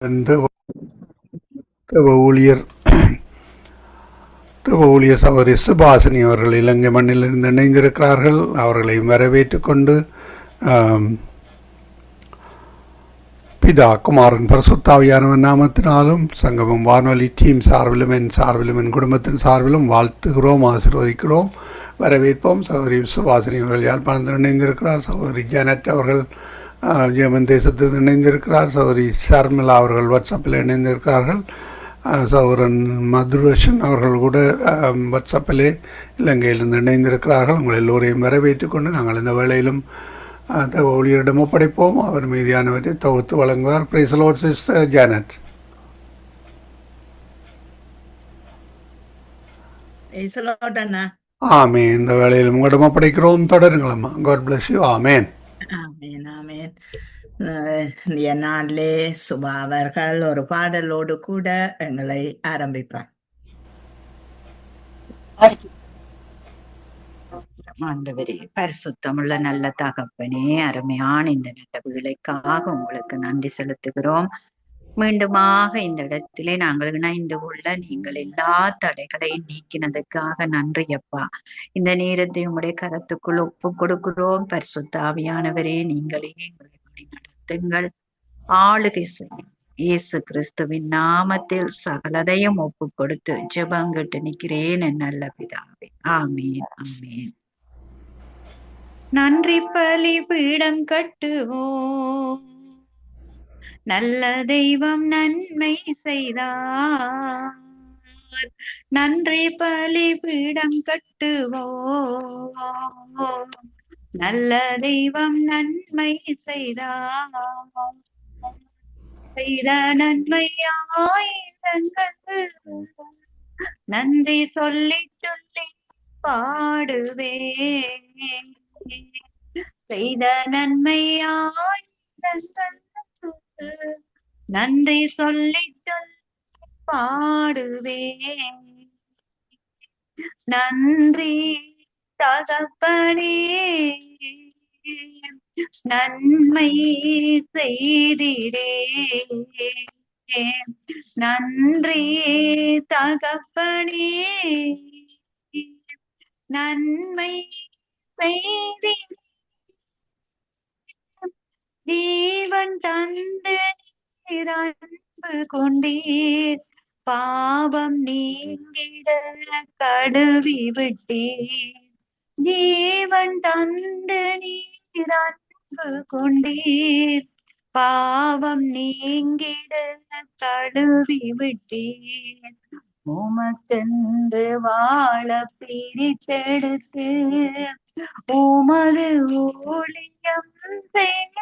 தேவ தேவ ஊழியர் தேவ ஊழியர் சகோதரி சுபாசினி அவர்கள் இலங்கை மண்ணிலிருந்து இணைந்திருக்கிறார்கள். அவர்களையும் வரவேற்றுக் கொண்டு பிதா குமாரன் பரிசுத்தாவியானவன் நாமத்தினாலும் சங்கமம் வானொலி டீம் சார்பிலும் என் சார்பிலும் என் குடும்பத்தின் சார்பிலும் வாழ்த்துகிறோம், ஆசீர்வதிக்கிறோம், வரவேற்போம். சகோதரி சுபாசினி அவர்கள் யாழ்ப்பாணத்தில் இணைந்திருக்கிறார். சகோதரி ஜானட் அவர்கள் ஜெர்மன் தேசத்தில் இணைந்திருக்கிறார். சகோதரி சர்மிளா அவர்கள் வாட்ஸ்அப்பில் இணைந்திருக்கிறார்கள். சகோதரன் மதுரேஷன் அவர்கள் கூட வாட்ஸ்அப்பிலே இலங்கையிலிருந்து இணைந்திருக்கிறார்கள். உங்கள் எல்லோரையும் வரவேற்றுக் கொண்டு நாங்கள் இந்த வேளையிலும் ஊழியரிடம் ஒப்படைப்போம். அவர் மீதியானவற்றை தொகுத்து வழங்குவார். Praise the lord sister Janet. Amen. இந்த வேளையில் உங்களிடம் ஒப்படைக்கிறோம். தொடருங்களம்மா. God bless you. Amen. Amen amen. நாளிலே சுபா அவர்கள் ஒரு பாடலோடு கூட எங்களை ஆரம்பிப்பார். ஆண்டவரே, பரிசுத்தமுள்ள நல்ல தகப்பனே, அருமையான இந்த நல்ல வேலைக்காக உங்களுக்கு நன்றி செலுத்துகிறோம். மீண்டுமாக இந்த இடத்திலே நாங்கள் இணைந்து கொள்ள நீங்கள் எல்லா தடைகளையும் நீக்கினதுக்காக நன்றி அப்பா. இந்த நேரத்தை உங்களுடைய கரத்துக்குள் ஒப்பு கொடுக்கிறோம். பரிசுத்தாவியானவரே, நீங்களே எங்களை நடத்துங்கள், ஆளுகை செய்யும். இயேசு கிறிஸ்துவின் நாமத்தில் சகலதையும் ஒப்பு கொடுத்து ஜெபங்கட்டு நிற்கிறேன் என் நல்ல பிதாவே. ஆமேன் ஆமேன். நன்றி பலி பீடம் கட்டுவோம், நல்ல தெய்வம் நன்மை செய்தார். நன்றி பலி பீடம் கட்டுவோம், நல்ல தெய்வம் நன்மை செய்தார். செய்த நன்மையாயிரங்கள் நன்றி சொல்லி சொல்லி பாடுவேன். செய்த நன்மையாயிரங்கள் நன்றி சொல்லி சொல்லி பாடுவேன். நன்றி தகப்பனே, நன்மை செய்திடே. நன்றி தகப்பனே, நன்மை செய்திடே. ஜீவன் தந்து அன்பு கொண்டீர், பாவம் நீங்கிட கடுவி விட்டீர். ஜீவன் தந்து நீர் அன்பு கொண்டீர், பாவம் நீங்கிட கடுவி விட்டீர். உமக்கென்று வாழ பிரித்தெடுத்து உமது ஊழியம் செய்ய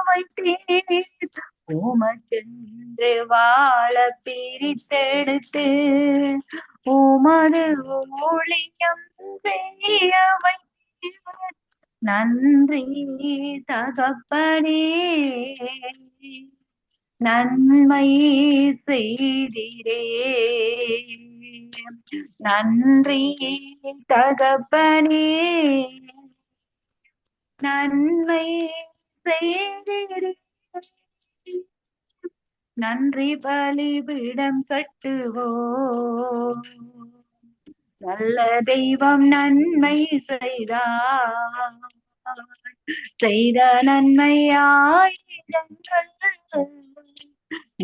வைத்தீர். உமக்கென்று வாழ பிரித்தெடுத்து உமது ஊழியம் செய்ய வைத்தீர். நன்றி தகப்பனே, நன்மை செய்திரே. நன்றி தகப்பனே, நன்மை செய்திரே. நன்றி பலிபீடம் கட்டுவோம், நல்ல தெய்வம் நன்மை செய்தார். செய்த நன்மையாயிரங்கள்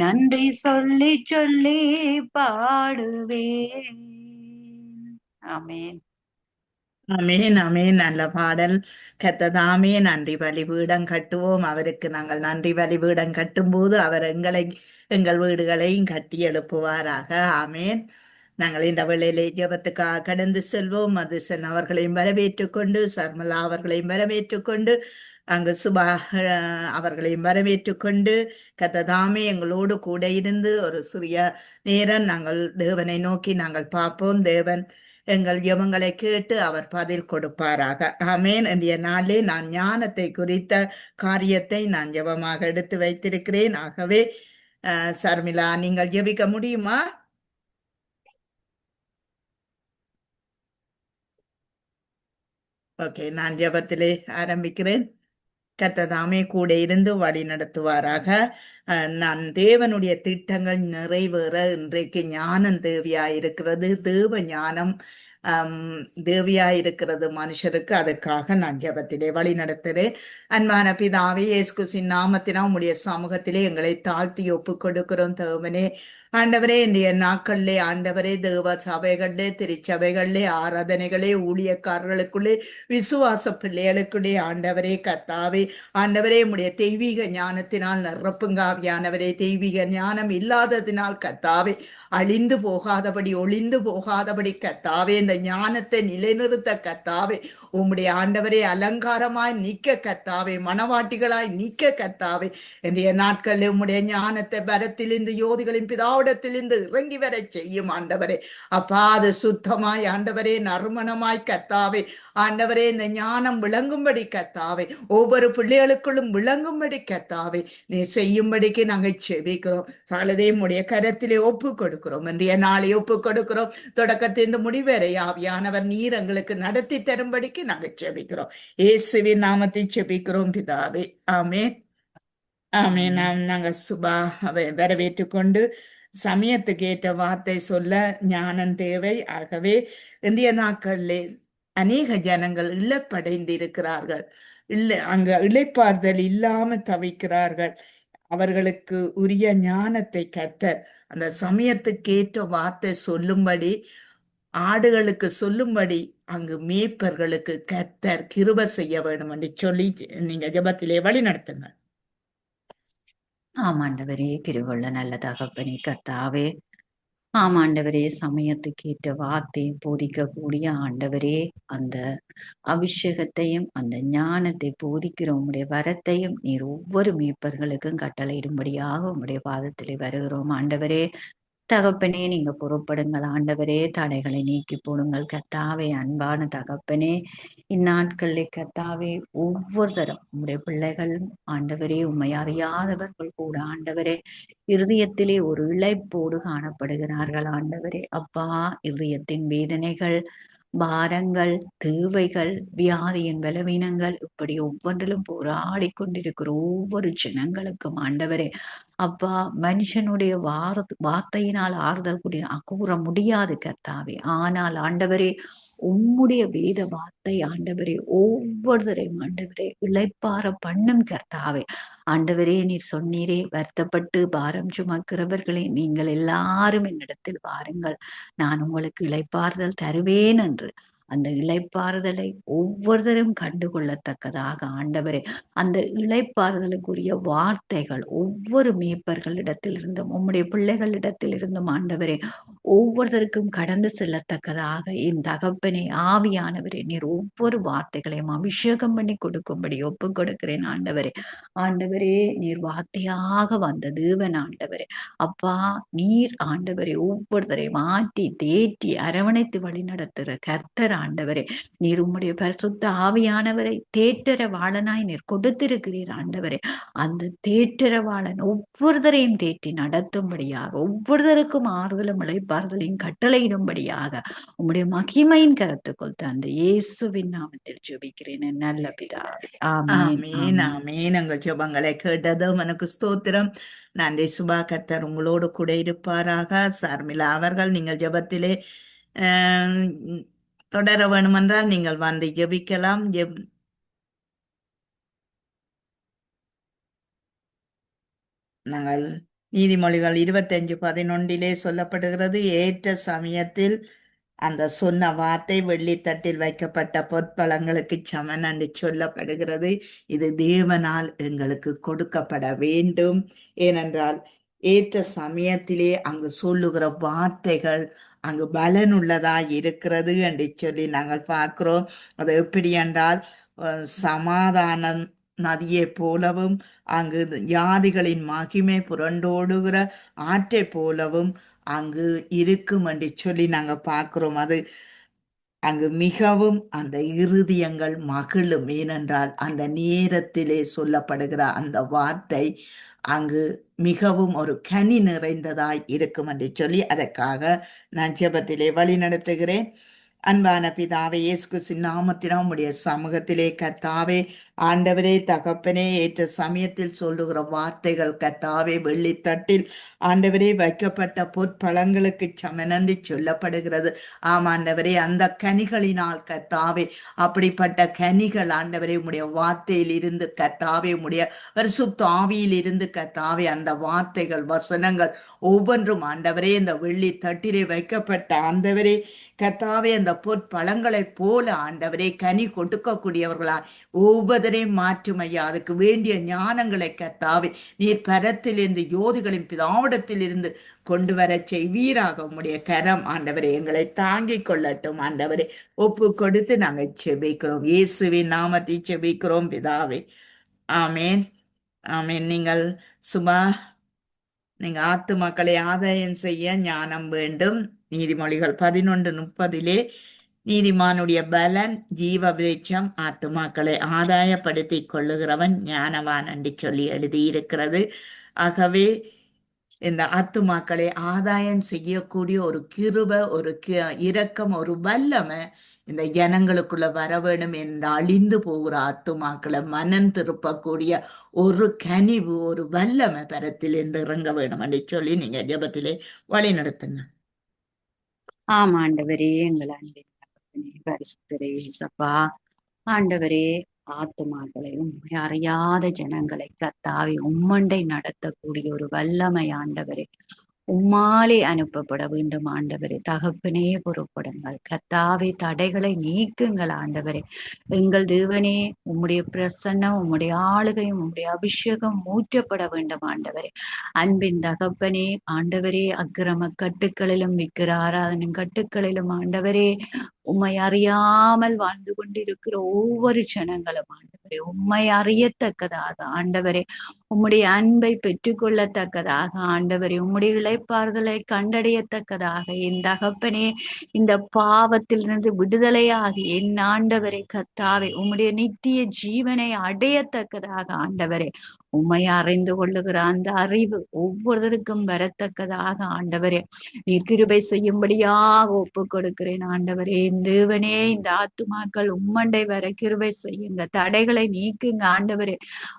நன்றி சொல்லி சொல்லி பாடுவேன். ஆமேன் ஆமேன் ஆமேன். நல்ல பாடல். கத்ததாமே நன்றி பலிபீடம் கட்டுவோம். அவருக்கு நாங்கள் நன்றி பலிபீடம் கட்டும்போது அவர் எங்கள் வீடுகளையும் கட்டி எழுப்புவாராக. ஆமேன். நாங்கள் இந்த வேளையிலே ஜெபத்துக்காக கடந்து செல்வோம். மதுசன் அவர்களையும் வரவேற்றுக் கொண்டு, சர்மலா அவர்களையும் வரவேற்றுக் கொண்டு, அங்கு சுபா அவர்களையும் வரவேற்றுக் கொண்டு, கத்ததாமே எங்களோடு கூட இருந்து ஒரு சிறிய நேரம் நாங்கள் தேவனை நோக்கி நாங்கள் பார்ப்போம். தேவன் எங்கள் ஜெபங்களை கேட்டு அவர் பதில் கொடுப்பாராக. ஆமேன். இன்றைய நாளிலே நான் ஞானத்தை குறித்த காரியத்தை நான் ஜெபமாக எடுத்து வைத்திருக்கிறேன். ஆகவே சர்மிளா, நீங்கள் ஜெபிக்க முடியுமா? ஓகே, நான் ஜெபத்திலே ஆரம்பிக்கிறேன். கர்த்ததாமே கூட இருந்து வழி நடத்துவாராக. நான் தேவனுடைய திட்டங்கள் நிறைவேற இன்றைக்கு ஞானம் தேவையாயிருக்கிறது. தேவ ஞானம் தேவையாயிருக்கிறது மனுஷருக்கு. அதுக்காக நான் ஜெபத்திலே வழி நடத்துகிறேன். அன்பான பிதாவே, இயேசு கிறிஸ்துவின் நாமத்தினால் உம்முடைய சமூகத்திலே எங்களை தாழ்த்தி ஒப்புக் கொடுக்கிறோம் தேவனே. ஆண்டவரே, இன்றைய நாட்களிலே ஆண்டவரே, தேவ சபைகளிலே, திருச்சபைகளிலே, ஆராதனைகளே, ஊழியக்காரர்களுக்குள்ளே, விசுவாச பிள்ளைகளுக்குள்ளே ஆண்டவரே கர்த்தாவே, ஆண்டவரே உம்முடைய தெய்வீக ஞானத்தினால் நிரப்புங்க ஆவியானவரே. தெய்வீக ஞானம் இல்லாததினால் கர்த்தாவே அழிந்து போகாதபடி, ஒளிந்து போகாதபடி கர்த்தாவே இந்த ஞானத்தை நிலைநிறுத்த கர்த்தாவே உம்முடைய ஆண்டவரே அலங்காரமாய் நிற்க கர்த்தாவே, மணவாட்டிகளாய் நிற்க கர்த்தாவே, இன்றைய நாட்களில் உம்முடைய ஞானத்தை பரத்திலிருந்து யோதிகளின் பிதாவிடத்திலிருந்து இறங்கி வர செய்யும் ஆண்டவரே. அப்பா, அது சுத்தமாய் ஆண்டவரே நறுமணமாய் கர்த்தாவே, ஆண்டவரே இந்த ஞானம் விளங்கும்படி கர்த்தாவே, ஒவ்வொரு பிள்ளைகளுக்குள்ளும் விளங்கும்படி கர்த்தாவே நீ செய்யும்படிக்கு நாங்கள் செபிக்கிறோம். சகலதையும் உடைய கரத்திலே ஒப்பு கொடுக்கிறோம். இன்றைய நாளை ஒப்பு கொடுக்கிறோம். தொடக்கத்திலிருந்து முடிவரை ஆவியானவர் நீர் எங்களுக்கு நடத்தி தரும்படிக்கு நாங்கள் செபிக்கிறோம். இயேசுவின் நாமத்தில் செபிக்கிறோம் பிதாவே. ஆமென். ஆமென். நாங்கள் சுபாவை வரவேற்றுக் கொண்டு சமயத்துக்கு ஏற்ற வார்த்தை சொல்ல ஞானம் தேவை. ஆகவே இந்திய நாட்களிலே அநேக ஜனங்கள் இழப்படைந்து இருக்கிறார்கள். அங்க இளைப்பாறுதல் இல்லாம தவிக்கிறார்கள். அவர்களுக்கு உரிய ஞானத்தை கர்த்தர் அந்த சமயத்துக்கேற்ற வார்த்தை சொல்லும்படி, ஆடுகளுக்கு சொல்லும்படி அங்கு மேய்ப்பர்களுக்கு கர்த்தர் கிருபை செய்ய வேண்டும் என்று சொல்லி நீங்க ஜெபத்திலே வழி நடத்துங்க. ஆமாண்டவரே, கிருபையுள்ள நல்ல தகப்பனே கர்த்தாவே, ஆமாண்டவரே, சமயத்துக்கேற்ற வார்த்தையை போதிக்கக்கூடிய ஆண்டவரே, அந்த அபிஷேகத்தையும் அந்த ஞானத்தை போதிக்கிற உம்முடைய வரத்தையும் நீர் ஒவ்வொரு மீட்பர்களுக்கும் கட்டளையிடும்படியாக உம்முடைய பாதத்திலே வருகிறோம் ஆண்டவரே. தகப்பனே, நீங்க புறப்படுங்கள் ஆண்டவரே, தடைகளை நீக்கி போடுங்கள் கர்த்தாவே. அன்பான தகப்பனே, இந்நாட்களிலே கர்த்தாவே ஒவ்வொரு தரம் உம்முடைய பிள்ளைகள் ஆண்டவரே, உம்மை அறியாதவர்கள் கூட ஆண்டவரே இருதயத்திலே ஒரு இளைப்போடு காணப்படுகிறார்கள் ஆண்டவரே. அப்பா, இருதயத்தின் வேதனைகள், பாரங்கள், தேவைகள், வியாதியின் பலவீனங்கள், இப்படி ஒவ்வொன்றிலும் போராடி கொண்டிருக்கிற ஒவ்வொரு ஜனங்களுக்கும் ஆண்டவரே, அப்பா, மனுஷனுடைய வார்த்தையினால் ஆறுதல் கூற முடியாது கர்த்தாவே. ஆனால் ஆண்டவரே, உம்முடைய வேத வார்த்தை ஆண்டவரே ஒவ்வொருத்தரையும் ஆண்டவரே இளைப்பாற பண்ணும் கர்த்தாவே. ஆண்டவரே, நீர் சொன்னீரே, வருத்தப்பட்டு பாரம் சுமக்கிறவர்களே நீங்கள் எல்லாரும் என்னிடத்தில் வாருங்கள், நான் உங்களுக்கு இளைப்பாறுதல் தருவேன் என்று. அந்த இளைப்பாறுதலை ஒவ்வொருத்தரும் கண்டுகொள்ளத்தக்கதாக ஆண்டவரே, அந்த இளைப்பாறுதலுக்குரிய வார்த்தைகள் ஒவ்வொரு மேய்ப்பர்களிடத்திலிருந்தும் உம்முடைய பிள்ளைகளிடத்திலிருந்தும் ஆண்டவரே ஒவ்வொருத்தருக்கும் கடந்து செல்லத்தக்கதாக என் தகப்பனே ஆவியானவரே, நீர் ஒவ்வொரு வார்த்தைகளையும் அபிஷேகம் பண்ணி கொடுக்கும்படி ஒப்பு கொடுக்கிறேன் ஆண்டவரே. ஆண்டவரே, நீர் வார்த்தையாக வந்த தேவன் ஆண்டவரே. அப்பா, நீர் ஆண்டவரே ஒவ்வொருத்தரை மாற்றி தேற்றி அரவணைத்து வழி நடத்துகிற கர்த்தர் ஆண்டவரே. நீர் உம்முடைய பரிசுத்த ஆவியானவரை தேற்றரவாளனாய் நீர் கொடுத்திருக்கிறீர் ஆண்டவரே. அந்த தேற்றரவாளன் ஒவ்வொருத்தரையும் தேற்றி நடத்தும்படியாக, ஒவ்வொருத்தருக்கும் ஆறுதலும் இளைப்பாறுதலையும் கட்டளையிடும்படியாக உம்முடைய மகிமையின் கருத்துக்குள் தந்து இயேசுவின் நாமத்தில் ஜெபிக்கிறேன் என் நல்ல பிதாவே. ஆமென். ஆமீன். ஆமீன். எங்கள் ஜெபங்களை கேட்டதும் எனக்கு ஸ்தோத்திரம். நன்றி சுபா. கர்த்தர் உங்களோடு கூட இருப்பாராக. சார்மிலா அவர்கள் நீங்கள் ஜெபத்திலே தொடர வேணுமென்றால் நீங்கள் வந்து ஜெபிக்கலாம். நாங்கள் நீதிமொழிகள் 25:11 சொல்லப்படுகிறது, ஏற்ற சமயத்தில் அந்த சொன்ன வார்த்தை வெள்ளித்தட்டில் வைக்கப்பட்ட பொற்பழங்களுக்கு சமன் என்று சொல்லப்படுகிறது. இது தேவனால் எங்களுக்கு கொடுக்கப்பட வேண்டும். ஏனென்றால் ஏற்ற சமயத்திலே அங்கு சொல்லுகிற வார்த்தைகள் அங்கு பலனுள்ளதாய் இருக்கிறது என்று சொல்லி நாங்கள் பார்க்கிறோம். அது எப்படி என்றால் சமாதான நதியை போலவும் அங்கு ஜாதிகளின் மகிமை புரண்டோடுகிற ஆற்றை போலவும் அங்கு இருக்கும் என்று சொல்லி நாங்கள் பார்க்கிறோம். அது அங்கு மிகவும் அந்த இருதயங்கள் மகிழும். ஏனென்றால் அந்த நேரத்திலே சொல்லப்படுகிற அந்த வார்த்தை அங்கு மிகவும் ஒரு கனி நிறைந்ததாய் இருக்கும் என்று சொல்லி அதற்காக நான் ஜெபத்திலே வழி நடத்துகிறேன். அன்பான பிதாவே, இயேசு கிறிஸ்துவின் நாமத்தினால் உம்முடைய சமூகத்திலே கர்த்தாவே ஆண்டவரே தகப்பனே ஏற்ற சமயத்தில் சொல்லுகிற வார்த்தைகள் கத்தாவே வெள்ளித்தட்டில் ஆண்டவரே வைக்கப்பட்ட பொற்பழங்களுக்கு சமனன்று சொல்லப்படுகிறது. ஆமாண்டவரே அந்த கனிகளினால் கத்தாவே அப்படிப்பட்ட கனிகள் ஆண்டவரே உம்முடைய வார்த்தையில் இருந்து கத்தாவே உம்முடைய பரிசுத்த ஆவியில் இருந்து கத்தாவே அந்த வார்த்தைகள் வசனங்கள் ஒவ்வொன்றும் ஆண்டவரே இந்த வெள்ளி தட்டிலே வைக்கப்பட்ட ஆண்டவரே கத்தாவே அந்த பொற்பழங்களைப் போல ஆண்டவரே கனி கொடுக்கக்கூடியவர்களா ஒவ்வொருவரையும் மாற்றும் ஐயா. அதுக்கு வேண்டிய ஞானங்களை கத்தாவே நீர் பரத்திலிருந்து யோதிகளின் பிதாவிடத்திலிருந்து கொண்டு வர செய்வீராக. உம்முடைய கரம் ஆண்டவரே எங்களை தாங்கிக் கொள்ளட்டும் ஆண்டவரே. ஒப்பு கொடுத்து நாங்கள் செபிக்கிறோம், இயேசுவின் நாமத்தை செபிக்கிறோம் பிதாவே, ஆமேன் ஆமேன். சுபா நீங்க ஆத்துமாக்களை ஆதாயம் செய்ய ஞானம் வேண்டும். நீதிமொழிகள் 11:30 நீதிமானுடைய பலன் ஜீவ விருட்சம், ஆத்துமாக்களை ஆதாயப்படுத்திக் கொள்ளுகிறவன் ஞானவான் என்று சொல்லி எழுதியிருக்கிறது. ஆகவே இந்த ஆத்துமாக்களை ஆதாயம் செய்யக்கூடிய ஒரு கிருப, ஒரு இரக்கம், ஒரு வல்லமை இந்த ஜனங்களுக்குள்ள வர வேண்டும் என்று அழிந்து போகிற ஆத்துமாக்களை மனம் திருப்பக்கூடிய ஒரு கனிவு, ஒரு வல்லமை பரத்திலிருந்து இறங்க வேண்டும் என்று சொல்லி நீங்க ஜெபத்திலே வழி நடத்துங்க. ஆமாண்டவரே, எங்கள் அன்பின் தகப்பனே, பரிசுத்தரே இயேசப்பா. ஆண்டவரே, ஆத்துமாக்களை உண்மை அறியாத ஜனங்களை கத்தாவி உம்மண்டை நடத்தக்கூடிய ஒரு வல்லமை ஆண்டவரே உம்மாலே அனுப்பப்பட வேண்டும் ஆண்டவரே. தகப்பனே பொறுப்படுங்கள் கத்தாவே, தடைகளை நீக்குங்கள் ஆண்டவரே. எங்கள் தேவனே, உம்முடைய பிரசன்னம், உம்முடைய ஆளுகையும் உம்முடைய அபிஷேகம் ஊற்றப்பட வேண்டும் ஆண்டவரே. அன்பின் தகப்பனே ஆண்டவரே, அக்கிரம கட்டுக்களிலும் விக்கிர ஆராதனும் கட்டுக்களிலும் ஆண்டவரே உம்மை அறியாமல் வாழ்ந்து கொண்டிருக்கிற ஒவ்வொரு ஜனங்களும் ஆண்டவரே உம்மை அறியத்தக்கதாக ஆண்டவரே, உம்முடைய அன்பை பெற்றுக்கொள்ளத்தக்கதாக ஆண்டவரே, உம்முடைய இளைப்பாறுதலை கண்டடையத்தக்கதாக என் தகப்பனே இந்த பாவத்திலிருந்து விடுதலையாகி என் ஆண்டவரை கத்தாவே உம்முடைய நித்திய ஜீவனை அடையத்தக்கதாக ஆண்டவரே உம்மை அறிந்து கொள்ளுகிற அந்த அறிவு ஒவ்வொருத்தருக்கும் வரத்தக்கதாக ஆண்டவரே நீர் கிருபை செய்யும்படியாக ஒப்பு கொடுக்கிறேன் ஆண்டவரே. தேவனே, இந்த ஆத்துமாக்கள் உம்மண்டை வர கிருபை செய்யுங்க, தடைகளை நீக்குங்க ஆண்டவரே.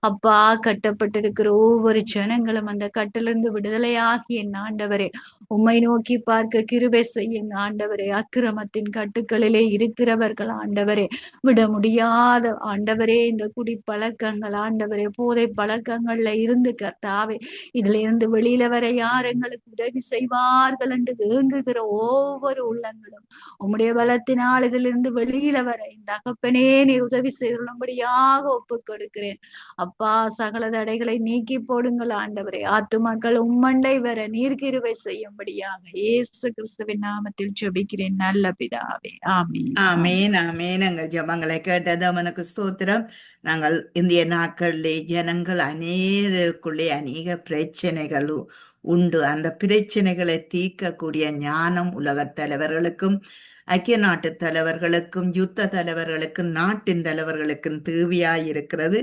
அப்பா, கட்டப்பட்டிருக்கிற ஒவ்வொரு ஜனங்களும் அந்த கட்டிலிருந்து விடுதலையாகி என் ஆண்டவரே உம்மை நோக்கி பார்க்க கிருபை செய்யுங்க ஆண்டவரே. அக்கிரமத்தின் கட்டுக்களிலே இருக்கிறவர்கள் ஆண்டவரே, விட முடியாத ஆண்டவரே இந்த குடி பழக்கங்கள் ஆண்டவரே, போதை பழக்கங்கள்ல இருந்து கர்த்தாவே இதுல இருந்து வெளியில வர யார் எங்களுக்கு உதவி செய்வார்கள் என்று ஏங்குகிற ஒவ்வொரு உள்ளங்களும் உம்முடைய பலத்தினால் இதிலிருந்து வெளியில வர இந்த தகப்பனே நீர் உதவி செய்யும்படியாக ஒப்பு கொடுக்கிறேன் அப்பா. சகல தடைகளை நீக்கி போடுங்கள் ஆண்டவரே. ஆத்துமாக்கள் உம்மண்டை வர நீர் கிருபை செய்யும்படியாக இயேசு கிறிஸ்துவின் நாமத்தில் ஜெபிக்கிறேன் நல்ல பிதாவே, ஆமீன். ஆமேன் ஆமேன். எங்கள் ஜெபங்களை கேட்டது அவனுக்கு ஸ்தோத்திரம். நாங்கள் இந்திய நாட்களிலே ஜனங்கள் அநேகருக்குள்ளே அநேக பிரச்சனைகள் உண்டு. அந்த பிரச்சனைகளை தீர்க்கக்கூடிய ஞானம் உலகத் தலைவர்களுக்கும் ஐக்கிய நாட்டு தலைவர்களுக்கும் யுத்த தலைவர்களுக்கும் நாட்டின் தலைவர்களுக்கும் தேவையாயிருக்கிறது.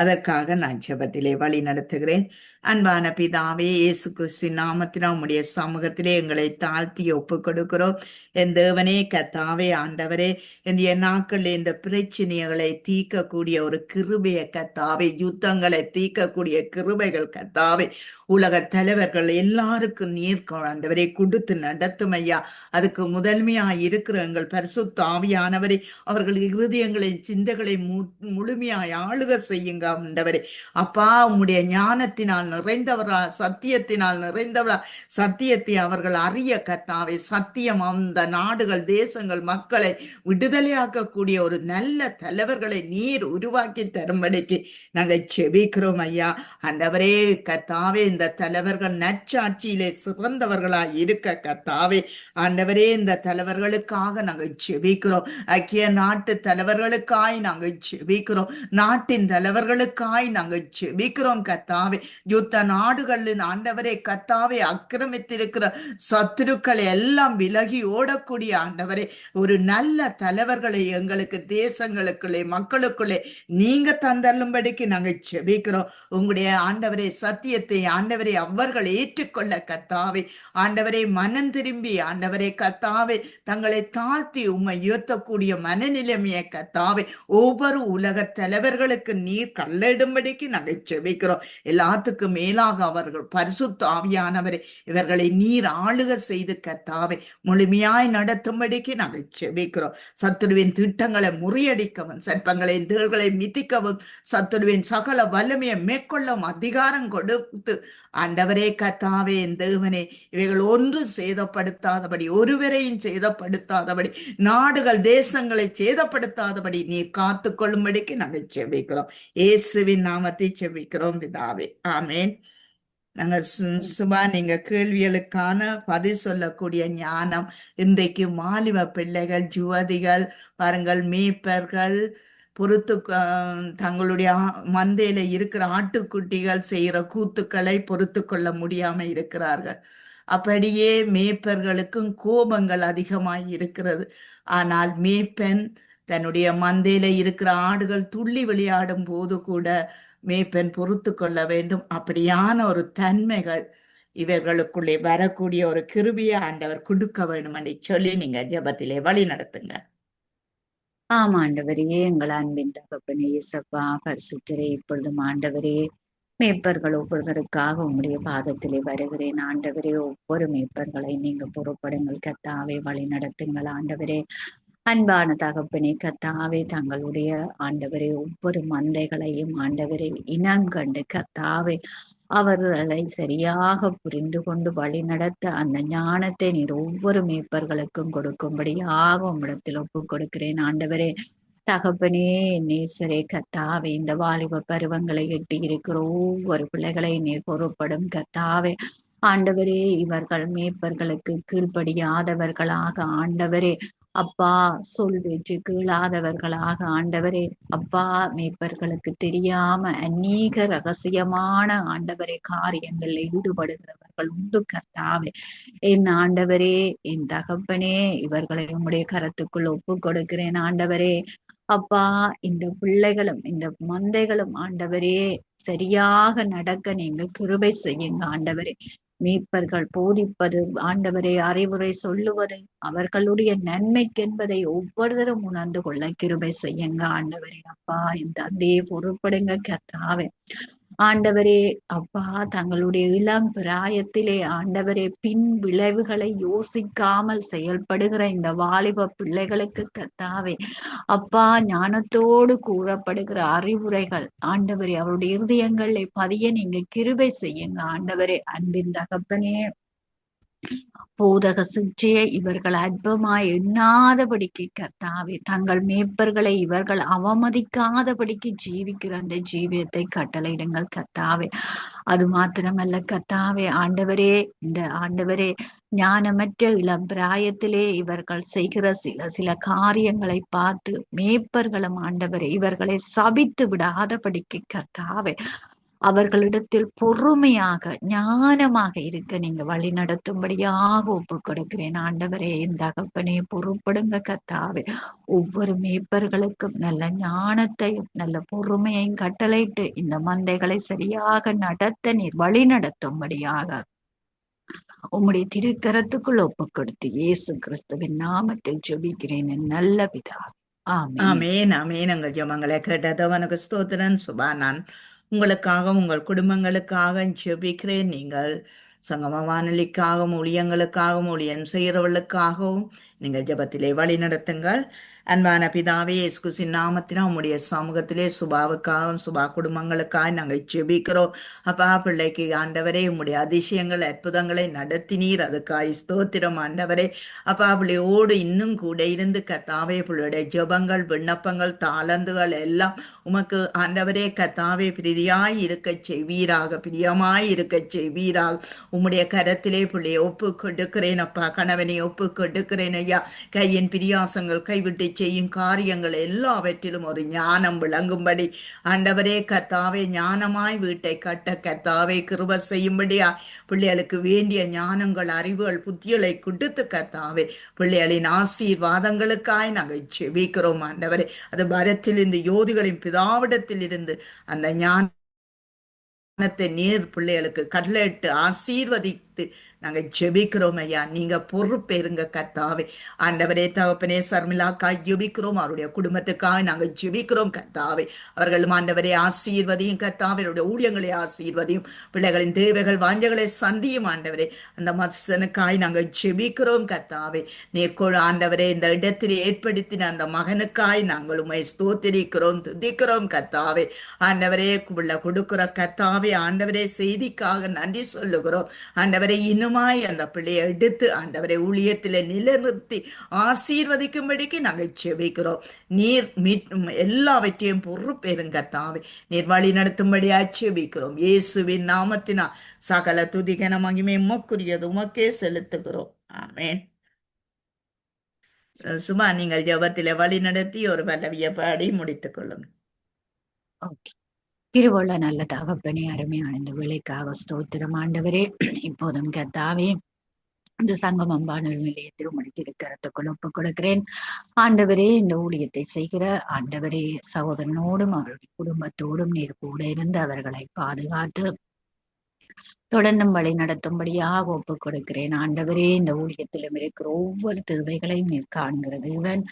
அதற்காக நான் ஜெபத்திலே வழி நடத்துகிறேன். அன்பான பிதாவே, இயேசு கிறிஸ்துவின் நாமத்தினால் உம்முடைய சமூகத்திலே எங்களை தாழ்த்தி ஒப்பு கொடுக்கிறோம். என் தேவனே கத்தாவே ஆண்டவரே, இந்த நாட்களில் இந்த பிரச்சனைகளை தீர்க்கக்கூடிய ஒரு கிருபையை கத்தாவே, யுத்தங்களை தீர்க்கக்கூடிய கிருபைகள் கத்தாவே உலக தலைவர்கள் எல்லாருக்கும் நீர் ஆண்டவரை கொடுத்து நடத்தும் ஐயா. அதுக்கு முதன்மையாக இருக்கிற எங்கள் பரிசுத்த ஆவியானவரை அவர்கள் இருதயங்களை சிந்தைகளை முழுமையாய் ஆளுக செய்யுங்க ஆண்டவரே. அப்பா, உம்முடைய ஞானத்தினால் நிறைந்தவரா, சத்தியத்தினால் நிறைந்தவரா, சத்தியத்தை அவர்கள் அறிய கத்தாவே, சத்தியம் அந்த நாடுகள் தேசங்கள் மக்களை விடுதலையாக்கக்கூடிய ஒரு நல்ல தலைவர்களை நீர் உருவாக்கி தரும்படிக்கு நாங்கள் செபிக்கிறோம் ஐயா. ஆண்டவரே கத்தாவே, இந்த தலைவர்கள் நற்சாட்சியிலே சிறந்தவர்களாய் இருக்க கத்தாவே ஆண்டவரே, இந்த தலைவர்களுக்காக நாங்கள் செபிக்கிறோம். ஐக்கிய நாட்டு தலைவர்களுக்காய் நாங்கள் செபிக்கிறோம். நாட்டின் தலைவர்களுக்காய் நாங்கள் செபிக்கிறோம் கத்தாவே. யுத்த யுத்த நாடுகளில் ஆண்டவரே கத்தாவே ஆக்கிரமித்திருக்கிற சத்துருக்களை எல்லாம் விலகி ஓடக்கூடிய ஆண்டவரே ஒரு நல்ல தலைவர்களை எங்களுக்கு தேசங்களுக்குள்ளே மக்களுக்குள்ளே நீங்க தந்தள்ளும்படிக்கு நாங்க செபிக்கிறோம். உங்களுடைய ஆண்டவரே சத்தியத்தை ஆண்டவரே அவர்கள் ஏற்றுக்கொள்ள கத்தாவே ஆண்டவரே மனம் திரும்பி ஆண்டவரே கத்தாவே தங்களை தாழ்த்தி உம்மை உயர்த்தக்கூடிய மனநிலைமையை கத்தாவே ஒவ்வொரு உலக தலைவர்களுக்கு நீர் கல்லிடும்படிக்கு நாங்கள் செபிக்கிறோம். எல்லாத்துக்கும் மேலாக அவர்கள் பரிசுத்த ஆவியானவரை இவர்களை நீர் ஆளுக செய்து கத்தாவே முழுமையாய் நடத்தும்படிக்கு நாங்கள் செபிக்கிறோம். சத்துருவின் திட்டங்களை முறியடிக்கவும் சர்ப்பங்களின் தேள்களை மிதிக்கவும் சத்துருவின் சகல வல்லமையை மேற்கொள்ளவும் அதிகாரம் கொடுத்து ஆண்டவரே கத்தாவே தேவனே இவைகள் ஒன்றும் சேதப்படுத்தாதபடி ஒருவரையும் சேதப்படுத்தாதபடி நாடுகள் தேசங்களை சேதப்படுத்தாதபடி நீர் காத்து கொள்ளும்படிக்கு நாங்கள் செபிக்கிறோம். இயேசுவின் நாமத்தை செபிக்கிறோம் பிதாவே, ஆமேன். நாங்க சுபா நீங்க கேள்விகளுக்கான பதில் சொல்லக்கூடிய ஞானம் இன்றைக்கு மாலிவ பிள்ளைகள் யுவதிகள் பாருங்கள் மேய்ப்பர்கள் பொறுத்து தங்களுடைய மந்தையில இருக்கிற ஆட்டுக்குட்டிகள் செய்யற கூத்துக்களை பொறுத்து கொள்ள முடியாம இருக்கிறார்கள். அப்படியே மேய்ப்பர்களுக்கும் கோபங்கள் அதிகமாய் இருக்கிறது. ஆனால் மேய்ப்பன் தன்னுடைய மந்தையில இருக்கிற ஆடுகள் துள்ளி விளையாடும் போது கூட மேய்ப்பன் பொறுத்து கொள்ள வேண்டும். அப்படியான ஒரு தன்மைகள் இவர்களுக்குள்ளே வரக்கூடிய ஒரு கிருபியை ஆண்டவர் கொடுக்க வேண்டும் என்று சொல்லி நீங்க ஜெபத்திலே வழி நடத்துங்க. ஆண்டவரே, எங்கள் அன்பின் தகப்பனே இயேசப்பா, பரிசுத்தரே, இப்பொழுதும் ஆண்டவரே மேய்ப்பர்கள் ஒவ்வொருவருக்காக உம்முடைய பாதத்திலே வருகிறேன் ஆண்டவரே. ஒவ்வொரு மேய்ப்பர்களை நீங்க பொறுப்படுங்கள் கத்தாவே, வழி நடத்துங்கள் ஆண்டவரே. அன்பான தகப்பனே கத்தாவே, தங்களுடைய ஆண்டவரே ஒவ்வொரு மந்தைகளையும் ஆண்டவரே இனங்கண்டு கத்தாவே அவர்களை சரியாக புரிந்து கொண்டு வழி நடத்த அந்த ஞானத்தை நீர் ஒவ்வொரு மேய்ப்பர்களுக்கும் கொடுக்கும்படியாக உம்மிடத்தில் ஒப்பு கொடுக்கிறேன் ஆண்டவரே. தகப்பனே நேசரே கத்தாவே, இந்த வாலிப பருவங்களை எட்டி இருக்கிற ஒவ்வொரு பிள்ளைகளை நீர் பொறுப்படும் கத்தாவே ஆண்டவரே. இவர்கள் மேய்ப்பர்களுக்கு கீழ்ப்படியாதவர்களாக ஆண்டவரே அப்பா, சொல் பேச்சு கீழாதவர்களாக ஆண்டவரே அப்பா, மேய்ப்பர்களுக்கு தெரியாம அநேக ரகசியமான ஆண்டவரே காரியங்களில் ஈடுபடுகிறவர்கள் உண்டு கர்த்தாவே. என் ஆண்டவரே, என் தகப்பனே, இவர்களை உம்முடைய கரத்துக்குள் ஒப்பு கொடுக்கிறேன் ஆண்டவரே. அப்பா, இந்த பிள்ளைகளும் இந்த மந்தைகளும் ஆண்டவரே சரியாக நடக்க நீங்க கிருபை செய்யுங்க ஆண்டவரே. மீட்பர்கள் போதிப்பது ஆண்டவரே, அறிவுரை சொல்லுவது அவர்களுடைய நன்மைக்கென்பதை ஒவ்வொருத்தரும் உணர்ந்து கொள்ள கிருபை செய்யுங்க ஆண்டவரே. அப்பா, இந்த அதே பொறுப்படுங்க கர்த்தாவே ஆண்டவரே. அப்பா, தங்களுடைய இளம் பிராயத்திலே ஆண்டவரே பின் விளைவுகளை யோசிக்காமல் செயல்படுகிற இந்த வாலிப பிள்ளைகளுக்கு கர்த்தாவே அப்பா, ஞானத்தோடு கூறப்படுகிற அறிவுரைகள் ஆண்டவரே அவருடைய இருதயங்களை பதிய நீங்க கிருபை செய்யுங்க ஆண்டவரே. அன்பின் தகப்பனே, போதக சிக்ஷையை இவர்கள் அற்பமாய் எண்ணாதபடிக்கு கர்த்தாவே, தங்கள் மேய்ப்பர்களை இவர்கள் அவமதிக்காதபடிக்கு ஜீவிக்கிற அந்த ஜீவியத்தை கட்டளையிடுங்கள் கர்த்தாவே. அது மாத்திரமல்ல கர்த்தாவே ஆண்டவரே, இந்த ஆண்டவரே ஞானமற்ற இளம் பிராயத்திலே இவர்கள் செய்கிற சில காரியங்களை பார்த்து மேய்ப்பர்களும் ஆண்டவரே இவர்களை சபித்து விடாதபடிக்கு கர்த்தாவே அவர்களிடத்தில் பொறுமையாக ஞானமாக இருக்க நீங்க வழி நடத்தும்படியாக ஒப்பு கொடுக்கிறேன் ஆண்டவரே. இந்த தகப்பனே பொறுப்படுங்க கர்த்தாவே. ஒவ்வொரு மேய்ப்பர்களுக்கும் நல்ல ஞானத்தையும் நல்ல பொறுமையையும் கட்டளையிட்டு இந்த மந்தைகளை சரியாக நடத்த நீர் வழி நடத்தும்படியாக உம்முடைய திருக்கரத்துக்குள் ஒப்பு கொடுத்து இயேசு கிறிஸ்துவின் நாமத்தில் ஜெபிக்கிறேன் நல்ல பிதா, ஆமென். ஆமேன் ஆமேன். எங்கள் ஜெபங்களை கேட்டதவனுக்கு ஸ்தோத்திரன். சுபா, நான் உங்களுக்காகவும் உங்கள் குடும்பங்களுக்காக ஜெபிக்கிறேன். நீங்கள் சங்கம வானொலிக்காகவும் ஊழியங்களுக்காகவும் ஊழியம் செய்கிறவர்களுக்காகவும் நீங்கள் ஜெபத்திலே வழி நடத்துங்கள். அன்பான பிதாவே, இயேசுவின் நாமத்தினால் உம்முடைய சமூகத்திலே சுபாவுக்காகவும் சுபா குடும்பங்களுக்காக நாங்கள் ஜெபிக்கிறோம். அப்பா, பிள்ளைக்கு ஆண்டவரே உம்முடைய அதிசயங்கள் அற்புதங்களை நடத்தினீர், அதுக்காய் ஸ்தோத்திரம் ஆண்டவரே. அப்பா, பிள்ளையோடு இன்னும் கூட இருந்து கத்தாவே பிள்ளையுடைய ஜெபங்கள் விண்ணப்பங்கள் தாளந்துகள் எல்லாம் உமக்கு ஆண்டவரே கத்தாவே பிரிதியாய் இருக்க செய்வீராக, பிரியமாய் இருக்க செய்வீராக. உம்முடைய கரத்திலே பிள்ளையை ஒப்பு கொடுக்கிறேன் அப்பா. கணவனை ஒப்பு கொடுக்கிறேன் ஐயா. கையின் பிரியாசங்கள் கைவிட்டு செய்யும் காரியங்கள் எல்லாவற்றிலும் ஒரு ஞானம் விளங்கும்படி ஆண்டவரே கத்தாவே ஞானமாய் வீட்டை கட்ட கத்தாவே கிருப செய்யும்படியா பிள்ளைகளுக்கு வேண்டிய ஞானங்கள் அறிவுகள் புத்திகளை கொடுத்து கத்தாவே பிள்ளைகளின் ஆசீர்வாதங்களுக்காய் நாங்கள் செபிக்கிறோம் ஆண்டவரே. அது பரத்திலிருந்து யோதிகளின் பிதாவிடத்தில் இருந்து அந்த ஞானத்தை நீர் பிள்ளைகளுக்கு கட்டளையிட்டு ஆசீர்வதித்து நாங்கள் ஜெபிக்கிறோம் ஐயா. நீங்க பொறுப்பேருங்க கத்தாவே. ஆண்டவரே தகப்பனே சர்மிளாக்காய் ஜெபிக்கிறோம், அவருடைய குடும்பத்துக்காக நாங்கள் ஜெபிக்கிறோம் கத்தாவே. அவர்கள் ஆண்டவரே ஆசீர்வதியும் கத்தாவே, அவருடைய ஊழியங்களை ஆசீர்வதியும், பிள்ளைகளின் தேவைகள் வாஞ்சகளை சந்தியும் ஆண்டவரே. அந்த மனுஷனுக்காய் நாங்கள் ஜெபிக்கிறோம் கத்தாவே. நீர் ஆண்டவரே இந்த இடத்தில் ஏற்படுத்தின அந்த மகனுக்காய் நாங்கள் உண்மை ஸ்தோத்திரிக்கிறோம் துதிக்கிறோம் கத்தாவே. ஆண்டவரே கொடுக்கிற கத்தாவே ஆண்டவரே செய்திக்காக நன்றி சொல்லுகிறோம் ஆண்டவரை. இன்னுமாய் அந்த பிள்ளையை எடுத்து ஆண்டவரை ஊழியத்திலே நிலைநிறுத்தி ஆசீர்வதிக்கும்படிக்கு நாங்கள் செபிக்கிறோம். நீர் எல்லாவற்றையும் பொறுப்பேறுங்க தாவே. நீர் வழி நடத்தும்படியா செபிக்கிறோம் இயேசுவின் நாமத்தினால். சகல துதிகன மகிமை உமக்குரியது உமக்கே செலுத்துகிறோம். ஆமென். சும்மா நீங்கள் ஜெபத்திலே வழி நடத்தி ஒரு பல்லவியை பாடி முடித்துக் கொள்ளுங்க. ஓகே. திருவுள்ள நல்ல தகப்பனே, அருமையான இந்த வேலைக்காக ஸ்தோத்திரம் ஆண்டவரே. இப்போதும் கர்த்தாவே இந்த சங்கமம் வானொலி நிலையத்தில் முடித்திருக்கிறதுக்குள் ஒப்புக் கொடுக்கிறேன் ஆண்டவரே. இந்த ஊழியத்தை செய்கிற ஆண்டவரே சகோதரனோடும் அவருடைய குடும்பத்தோடும் நீர் கூட இருந்து அவர்களை பாதுகாத்து தொடர்ந்தும் வழி நடத்தும்படியாக ஒப்புக் கொடுக்கிறேன் ஆண்டவரே. இந்த ஊழியத்திலும் இருக்கிற ஒவ்வொரு தேவைகளையும் நீர் காண்கிறது இவன்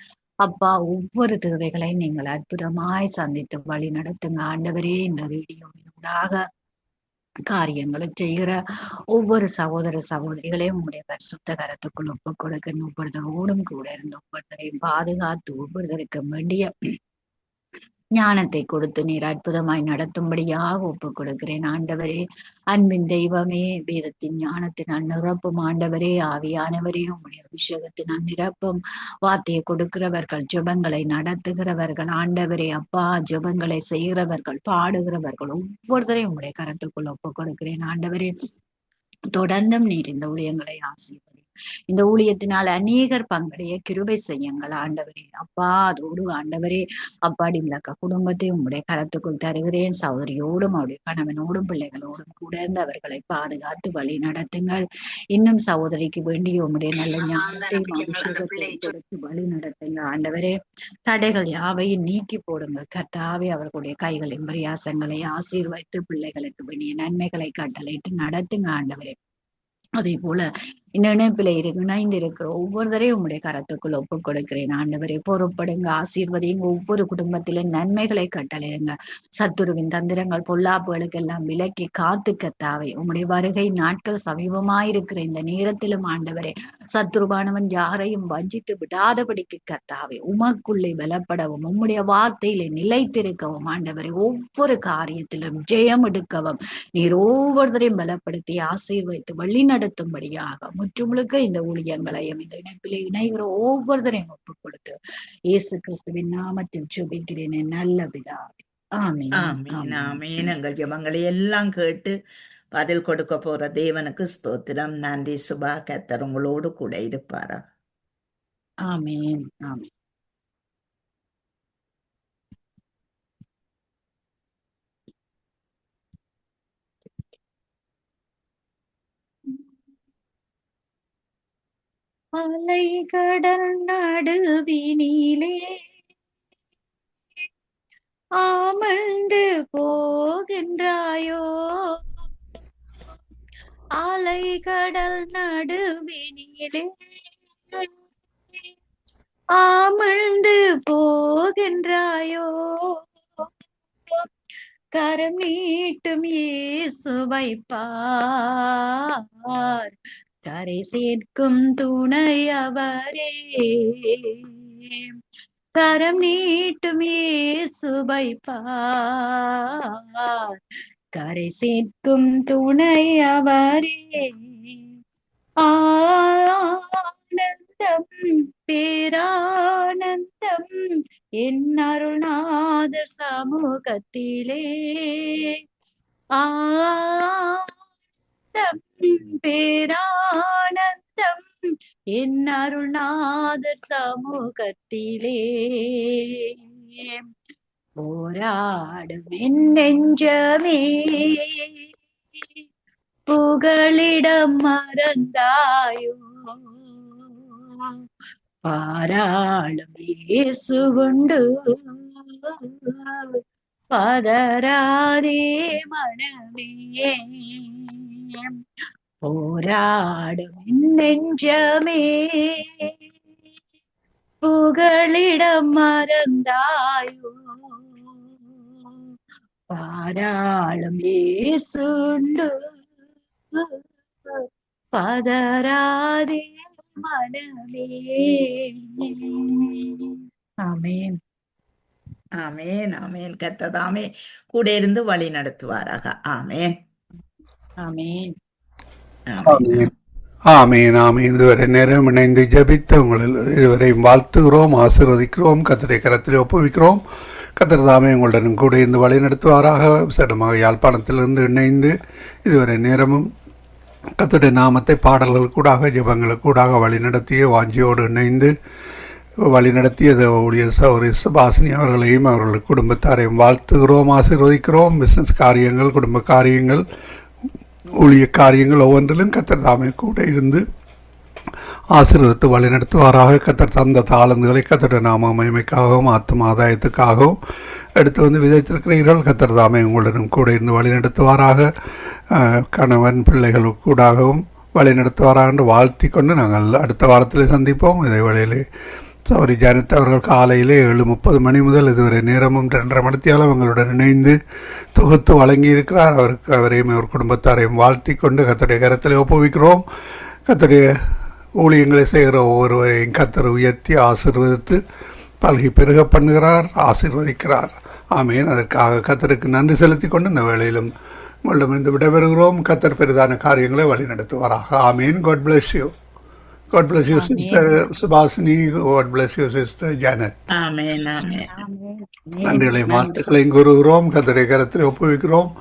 அப்பா. ஒவ்வொரு தேவைகளையும் நீங்கள் அற்புதமாய் சந்தித்து வழி நடத்துங்க ஆண்டவரே. இந்த வீடியோவினூடாக காரியங்களை செய்கிற ஒவ்வொரு சகோதர சகோதரிகளையும் உங்களுடைய பரிசுத்த கரத்துக்குள் ஒப்புக் கொடுக்க ஒவ்வொருத்தரோடும் கூட இருந்து ஒவ்வொருத்தரையும் பாதுகாத்து ஒவ்வொருத்தருக்கு வேண்டிய ஞானத்தை கொடுத்து நீர் அற்புதமாய் நடத்தும்படியாக ஒப்புக் கொடுக்கிறேன் ஆண்டவரே. அன்பின் தெய்வமே, வேதத்தின் ஞானத்தின் நிரப்பும் ஆண்டவரே. ஆவியானவரே, உங்களுடைய அபிஷேகத்தின் நிரப்பும். வார்த்தையை கொடுக்கிறவர்கள், ஜெபங்களை நடத்துகிறவர்கள் ஆண்டவரே அப்பா, ஜெபங்களை செய்கிறவர்கள், பாடுகிறவர்கள் ஒவ்வொருத்தரையும் உங்களுடைய கரத்துக்குள் ஒப்புக் கொடுக்கிறேன் ஆண்டவரே. தொடர்ந்தும் நீர் இந்த ஊழியங்களை ஆசீர்வதி. இந்த ஊழியத்தினால் அநேகர் பங்கடைய கிருபை செய்யுங்கள் ஆண்டவரே அப்பா. அதோடு ஆண்டவரே அப்பாடி விளக்க குடும்பத்தை உங்களுடைய கரத்துக்குள் தருகிறேன். சகோதரியோடும் அவருடைய கணவனோடும் பிள்ளைகளோடும் கூட இருந்து அவர்களை பாதுகாத்து வழி நடத்துங்கள். இன்னும் சகோதரிக்கு வேண்டிய உங்களுடைய நல்ல ஞானத்தையும் அபிஷேகத்தையும் கொடுத்து வழி நடத்துங்க ஆண்டவரே. தடைகள் யாவையும் நீக்கி போடுங்க கர்த்தாவே. அவர்களுடைய கைகளின் பிரயாசங்களை ஆசீர்வதித்து பிள்ளைகளுக்கு வேண்டிய நன்மைகளை கட்டளையிட்டு நடத்துங்க ஆண்டவரே. அதே போல இந்த இணைப்பில இணைந்து இருக்கிற ஒவ்வொருத்தரையும் உங்களுடைய கரத்துக்குள் ஒப்புக் கொடுக்கிறேன் ஆண்டவரே. பொறுப்படுங்க, ஆசீர்வதிங்க. ஒவ்வொரு குடும்பத்திலும் நன்மைகளை கட்டளையுங்க. சத்துருவின் தந்திரங்கள் பொல்லாப்புகளுக்கு எல்லாம் விலக்கி காத்து கத்தாவே. உங்களுடைய வருகை நாட்கள் சமீபமாயிருக்கிற இந்த நேரத்திலும் ஆண்டவரே சத்துருவானவன் யாரையும் வஞ்சித்து விடாதபடிக்கு கத்தாவே உமக்குள்ளே பலப்படவும் உம்முடைய வார்த்தையிலே நிலைத்திருக்கவும் ஆண்டவரே. ஒவ்வொரு காரியத்திலும் ஜெயம் எடுக்கவும் நீர் ஒவ்வொருத்தரையும் பலப்படுத்தி ஆசீர்வதித்து வழி நடத்தும்படியாக முற்றுமுழுக்க இந்த ஊழியங்களையும் இந்த இணைப்பிலே இணைகிற ஒவ்வொருத்தரையும் ஒப்புக் கொடுத்து இயேசு கிறிஸ்துவின் நாமத்தில் ஜெபிக்கிறேன் நல்ல பிதாவே. ஆமென். ஆமீன் ஆமீன். எங்கள் ஜெபங்களை எல்லாம் கேட்டு பதில் கொடுக்க போற தேவனுக்கு ஸ்தோத்திரம். நன்றி சுபா. கர்த்தர் உங்களோடு கூட இருப்பாரா. ஆமென். ஆமென். அலைகடல் நடுவினிலே ஆமழ்ந்து போகின்றாயோ. அலைகடல் நடுவினிலே ஆமழ்ந்து போகின்றாயோ. கரம் நீட்டும் இயேசுவை பார். கரை சேர்க்கும் துணை அவரே. கரம் நீட்டும் இயேசுவை பார். கரை சேர்க்கும் துணை அவரே. ஆனந்தம் பேரானந்தம் என் அருள்நாதர் சமூகத்திலே. ஆனந்தம் பேரானந்தம் என் அருள்நாதர் சமூகத்திலே போராடும் என் நெஞ்சமே புகலிடம் மறந்தாயோ பாராளும் இயேசு உண்டு பதராதே மனமே போராடும் என் நெஞ்சமே புகலிடம் மறந்தாயோ பாராளும் இயேசு உண்டு பதராதே மனமே. ஆமென். ஆமேன் ஆமேன். கர்த்ததாமே கூட இருந்து வழி நடத்துவாராக. ஆமேன் ஆமென். ஆமேன். ஆமீன். ஆமீன் ஆமீன். இதுவரை நேரம் இணைந்து ஜெபித்த உங்களில் இதுவரையும் வாழ்த்துகிறோம், ஆசீர்வதிக்கிறோம், கர்த்தருடைய கரத்தில் ஒப்புவிக்கிறோம். கர்த்தர் தாமே உங்களுடன் கூட இருந்து வழி நடத்துவாராக. விசேடமாக யாழ்ப்பாணத்திலிருந்து இணைந்து இதுவரை நேரமும் கர்த்தருடைய நாமத்தை பாடல்கள் கூடாக ஜெபங்களுக்கு கூடாக வழிநடத்திய வாஞ்சியோடு இணைந்து வழிநடத்திய ஊழியர் சௌரி சுபாசினி அவர்களையும் அவர்கள் குடும்பத்தாரையும் வாழ்த்துகிறோம், ஆசீர்வதிக்கிறோம். பிஸ்னஸ் காரியங்கள், குடும்ப காரியங்கள், ஊழிய காரியங்கள் ஒவ்வொன்றிலும் கர்த்தர் தாமே கூட இருந்து ஆசீர்வதித்து வழிநடத்துவாராக. கர்த்தர் தந்த தாளந்துகளை கர்த்தருடைய நாம மகிமைக்காகவும் ஆத்தும ஆதாயத்துக்காகவும் எடுத்து வந்து விதைத்திருக்கிறீர்கள். கர்த்தர் தாமே உங்களுடன் கூட இருந்து வழிநடத்துவாராக. கணவன் பிள்ளைகள் கூடாகவும் வழிநடத்துவாராக என்று வாழ்த்தி கொண்டு நாங்கள் அடுத்த வாரத்தில் சந்திப்போம். இதே வேளையிலே சௌரி ஜானட் அவர்கள் காலையிலே 7:30 முதல் இதுவரை நேரமும் 2:30 மணித்தியாலும் எங்களுடன் இணைந்து தொகுத்து வழங்கியிருக்கிறார். அவரையும் அவர் குடும்பத்தாரையும் வாழ்த்தி கொண்டு கர்த்தருடைய கரத்தில் ஒப்புவிக்கிறோம். கர்த்தருடைய ஊழியங்களை செய்கிற ஒவ்வொருவரையும் கர்த்தர் உயர்த்தி ஆசீர்வதித்து பல்கி பெருக பண்ணுகிறார், ஆசீர்வதிக்கிறார். ஆமேன். அதற்காக கர்த்தருக்கு நன்றி செலுத்தி கொண்டு இந்த வேளையிலும் உங்களிடமிருந்து விடைபெறுகிறோம். கர்த்தர் பெரிதான காரியங்களை வழி நடத்துவாராக. Amen. God bless you. God bless you, Sister Subhasini. God bless you, Sister Janet. ஆமேன் ஆமேன். ஆமென். நன்றிகளையும் வாழ்த்துக்களையும் கூறுகிறோம். கர்த்தருடைய கரத்தில் ஒப்புவிக்கிறோம்.